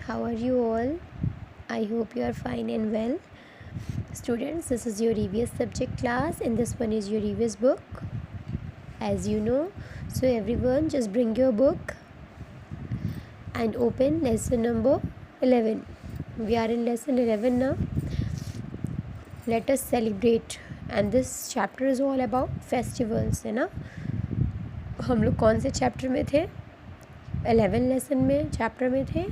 how are you all? I hope you are fine and well. Students, this is your EVS subject class and this one is your EVS book, as you know. So everyone just bring your book and open lesson number 11. We are in lesson 11 now. Let us celebrate, and this chapter is all about festivals, है ना. हम लोग कौन से chapter में थे? 11 lesson में chapter में थे.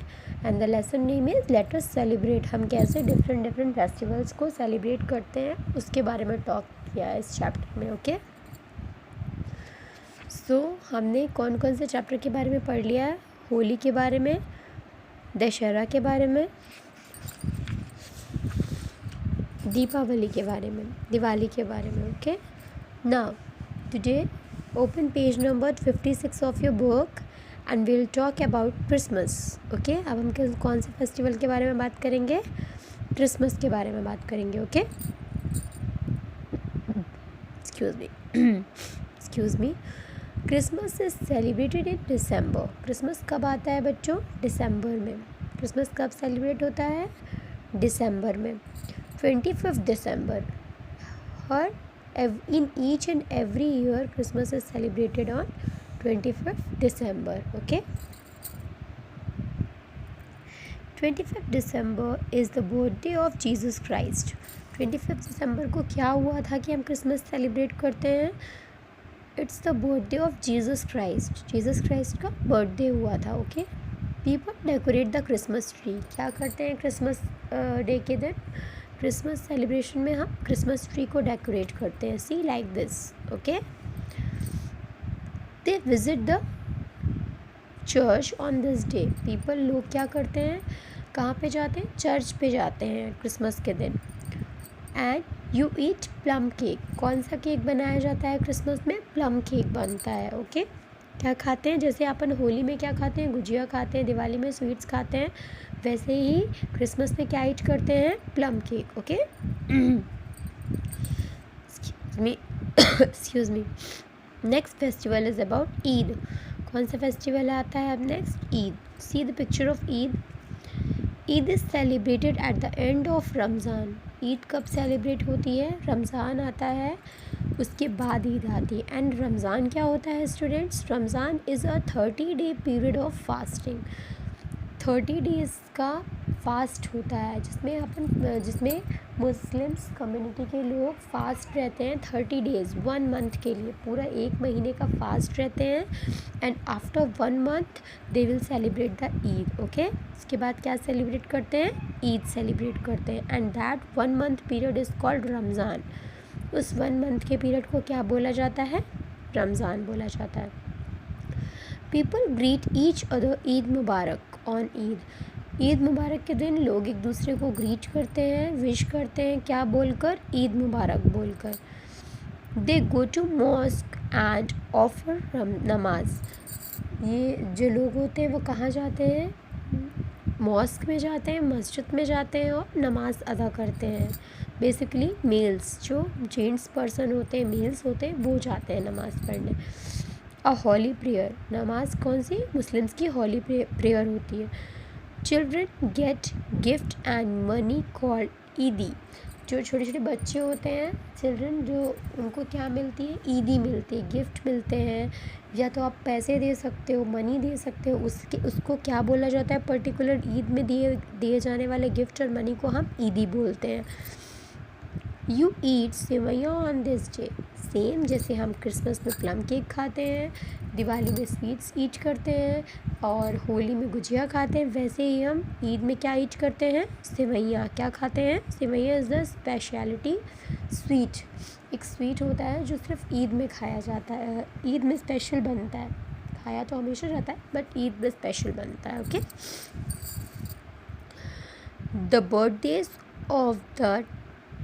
And the lesson name is let us celebrate. हम कैसे डिफरेंट फेस्टिवल्स को सेलिब्रेट करते हैं उसके बारे में टॉक किया है इस चैप्टर में. ओके, सो हमने कौन कौन से चैप्टर के बारे में पढ़ लिया है? होली के बारे में, दशहरा के बारे में, दीपावली के बारे में, दिवाली के बारे में. Okay, now today open page number 56 of your book and we'll talk about Christmas. Okay, अब हम कौन से फेस्टिवल के बारे में बात करेंगे? क्रिसमस के बारे में बात करेंगे. Okay, excuse me. Christmas is celebrated in December. Christmas कब आता है बच्चों? दिसंबर में. क्रिसमस कब सेलिब्रेट होता है? दिसंबर में. 25 दिसंबर. और in each and every year Christmas is celebrated on 25th December. Okay, 25th December is the birthday of Jesus Christ. 25th December को क्या हुआ था कि हम क्रिसमस सेलिब्रेट करते हैं? It's the birthday of Jesus Christ. Jesus Christ का birthday हुआ था. Okay, people decorate the Christmas tree. क्या करते हैं क्रिसमस डे के दिन? क्रिसमस सेलिब्रेशन में हम क्रिसमस ट्री को डेकोरेट करते हैं. See like this. Okay, they visit the church on this day. People, लोग क्या करते हैं? कहाँ पे जाते हैं? चर्च पे जाते हैं क्रिसमस के दिन. And you eat plum cake. कौन सा केक बनाया जाता है क्रिसमस में? प्लम केक बनता है. ओके, क्या खाते हैं? जैसे अपन होली में क्या खाते हैं? गुजिया खाते हैं, दिवाली में स्वीट्स खाते हैं, वैसे ही क्रिसमस में क्या ईट करते हैं? Plum cake. Okay, excuse me. Next festival is about Eid. कौन सा फेस्टिवल आता है अब next? Eid. See the picture of Eid. Eid is celebrated at the end of Ramzan. Eid कब सेलिब्रेट होती है? रमज़ान आता है, उसके बाद ईद आती है. एंड रमज़ान क्या होता है students? Ramzan is a 30-day period of fasting. 30 days का फास्ट होता है जिसमें मुस्लिम्स कम्युनिटी के लोग फास्ट रहते हैं 30 डेज़, 1 मंथ के लिए. पूरा 1 महीने का फास्ट रहते हैं. And after 1 month they will celebrate the Eid. Okay, इसके बाद क्या सेलिब्रेट करते हैं? ईद सेलिब्रेट करते हैं. And that 1 month period is called Ramzan. उस 1 मंथ के पीरियड को क्या बोला जाता है? रमज़ान बोला जाता है. People greet each other Eid Mubarak on Eid. Eid Mubarak के दिन लोग एक दूसरे को ग्रीट करते हैं, विश करते हैं. क्या बोलकर? ईद मुबारक बोलकर. They go to mosque and offer namaz. ये जो लोग होते हैं वो कहाँ जाते हैं? मॉस्क में जाते हैं, मस्जिद में जाते हैं और नमाज अदा करते हैं. बेसिकली मेल्स, जो जेंट्स पर्सन होते हैं, मेल्स होते हैं, वो जाते हैं नमाज़ पढ़ने. अ हॉली प्रेयर. नमाज कौन सी? मुस्लिम्स की हॉली प्रेयर होती है. Children gate gift and money called ईदी. जो छोटे छोटे बच्चे होते हैं, चिल्ड्रन, जो उनको क्या मिलती है? ईदी मिलती है, गिफ्ट मिलते हैं. या तो आप पैसे दे सकते हो, मनी दे सकते हो. उसको क्या बोला जाता है? पर्टिकुलर ईद में दिए जाने वाले गिफ्ट और मनी को हम ईदी बोलते हैं. You eat sevaiyan on this day. Same जैसे हम क्रिसमस में प्लम केक खाते हैं, दिवाली में स्वीट्स ईट करते हैं और होली में गुजिया खाते हैं, वैसे ही हम ईद में क्या ईट करते हैं? सेवैयाँ. क्या खाते हैं? सेवैयाँ इज़ द स्पेशलिटी स्वीट. एक स्वीट होता है जो सिर्फ ईद में खाया जाता है, ईद में स्पेशल बनता है. खाया तो हमेशा जाता है बट ईद में स्पेशल बनता है. Okay, the birthdays of the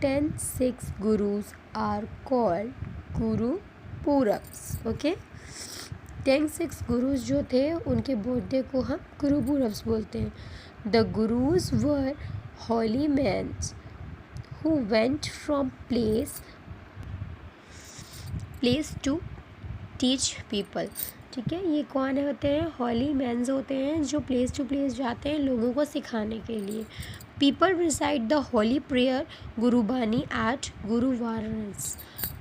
10 Sikhs gurus are called Guru पूरब्स. Okay, 10 Sikhs gurus जो थे उनके बर्थडे को हम गुरु पूरब्स बोलते हैं. The gurus were holy mans who went from place to teach people. ठीक है, ये कौन होते हैं? होली मैन्स होते हैं जो प्लेस टू प्लेस जाते हैं लोगों को सिखाने के लिए। People recite the holy prayer Gurbani at Gurdwaras.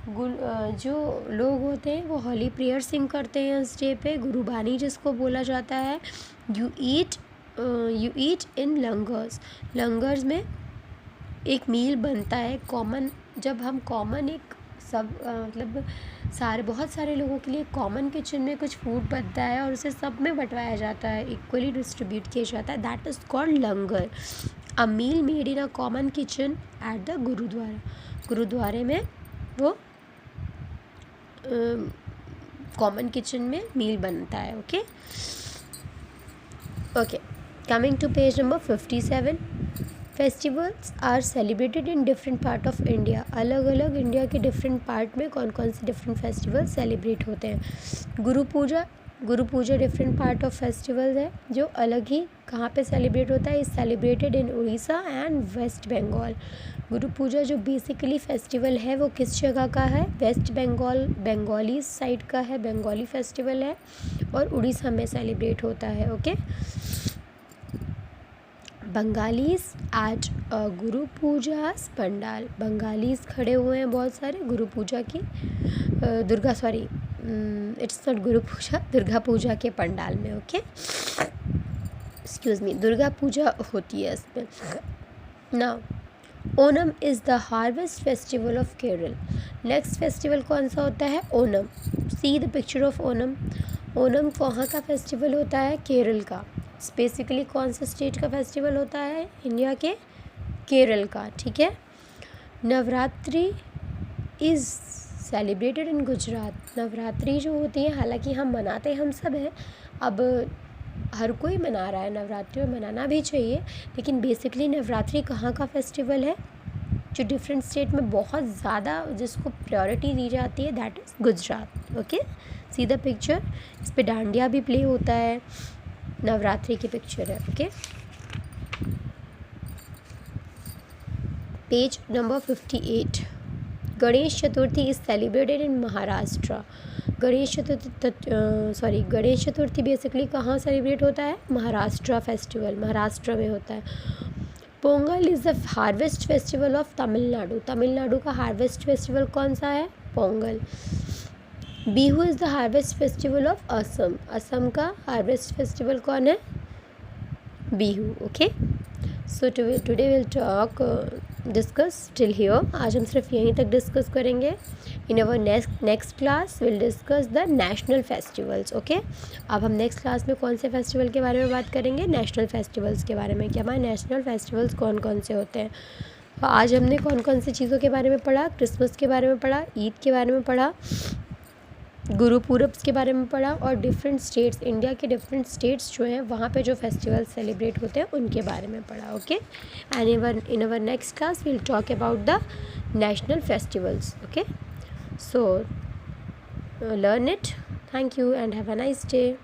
जो लोग होते हैं वो होली प्रेयर सिंग करते हैं इस डे पे, गुरुबानी जिसको बोला जाता है। यू ईट इन लंगर्स। लंगर्स में एक मील बनता है कॉमन, जब हम कॉमन एक सब मतलब बहुत सारे लोगों के लिए कॉमन किचन में कुछ फूड बनता है और उसे सब में बंटवाया जाता है, इक्वली डिस्ट्रीब्यूट किया जाता है, that is called langar. A meal made in a common kitchen at the gurdwara. गुरुद्वारे में वो कॉमन किचन में मील बनता है। Okay coming to page number 57। Festivals are celebrated in different part of India. अलग अलग इंडिया के डिफरेंट पार्ट में कौन कौन से डिफरेंट फेस्टिवल सेलिब्रेट होते हैं? Guru Puja different part of festival है जो अलग ही कहाँ पे सेलिब्रेट होता है? Is celebrated in Orissa and West Bengal. Guru Puja जो बेसिकली फेस्टिवल है वो किस जगह का है? वेस्ट बंगाल, बंगाली साइड का है, बंगाली फेस्टिवल है और उड़ीसा में सेलिब्रेट होता है। ओके बंगालीज एट गुरु पूजा पंडाल। बंगालीज खड़े हुए हैं बहुत सारे गुरु पूजा की इट्स नॉट गुरु पूजा, दुर्गा पूजा के पंडाल में। Okay excuse me, Durga Puja होती है इसमें। Now Onam is the harvest festival of Kerala. Next festival कौन सा होता है? Onam. See the picture of Onam. Onam कहाँ का फेस्टिवल होता है? केरल का। बेसिकली कौन सा स्टेट का फेस्टिवल होता है? इंडिया के केरल का। ठीक है। Navratri is celebrated in Gujarat. Navratri जो होती है, हालांकि हम मनाते हम सब हैं, अब हर कोई मना रहा है नवरात्रि और मनाना भी चाहिए, लेकिन बेसिकली नवरात्रि कहाँ का फेस्टिवल है जो डिफरेंट स्टेट में बहुत ज़्यादा जिसको प्रायोरिटी दी जाती है? That is Gujarat. Okay see the picture. इस पे डांडिया भी प्ले होता है, नवरात्रि की पिक्चर है। Okay page number 58। Ganesh Chaturthi is celebrated in Maharashtra. Ganesh Chaturthi basically कहाँ सेलिब्रेट होता है? महाराष्ट्र फेस्टिवल, महाराष्ट्र में होता है। Pongal is the harvest festival of Tamil Nadu. Tamil Nadu का हार्वेस्ट फेस्टिवल कौन सा है? Pongal. Bihu is the harvest festival of Assam. Assam का हार्वेस्ट फेस्टिवल कौन है? Bihu. Okay so today will talk discuss till here. आज हम सिर्फ यहीं तक डिस्कस करेंगे। In our next class will discuss the national festivals. Okay अब हम नेक्स्ट क्लास में कौन से फेस्टिवल के बारे में बात करेंगे? नेशनल फेस्टिवल्स के बारे में, कि हमारे नेशनल फेस्टिवल्स कौन कौन से होते हैं। तो आज हमने कौन कौन सी चीज़ों के बारे में पढ़ा? क्रिसमस के बारे में पढ़ा, ईद के बारे में पढ़ा, गुरु पूरब्स के बारे में पढ़ा और डिफरेंट स्टेट्स, इंडिया के डिफरेंट स्टेट्स जो हैं वहाँ पे जो फेस्टिवल सेलिब्रेट होते हैं उनके बारे में पढ़ा। Okay and in our next class we will talk about the national festivals. Okay so learn it. Thank you and have a nice day.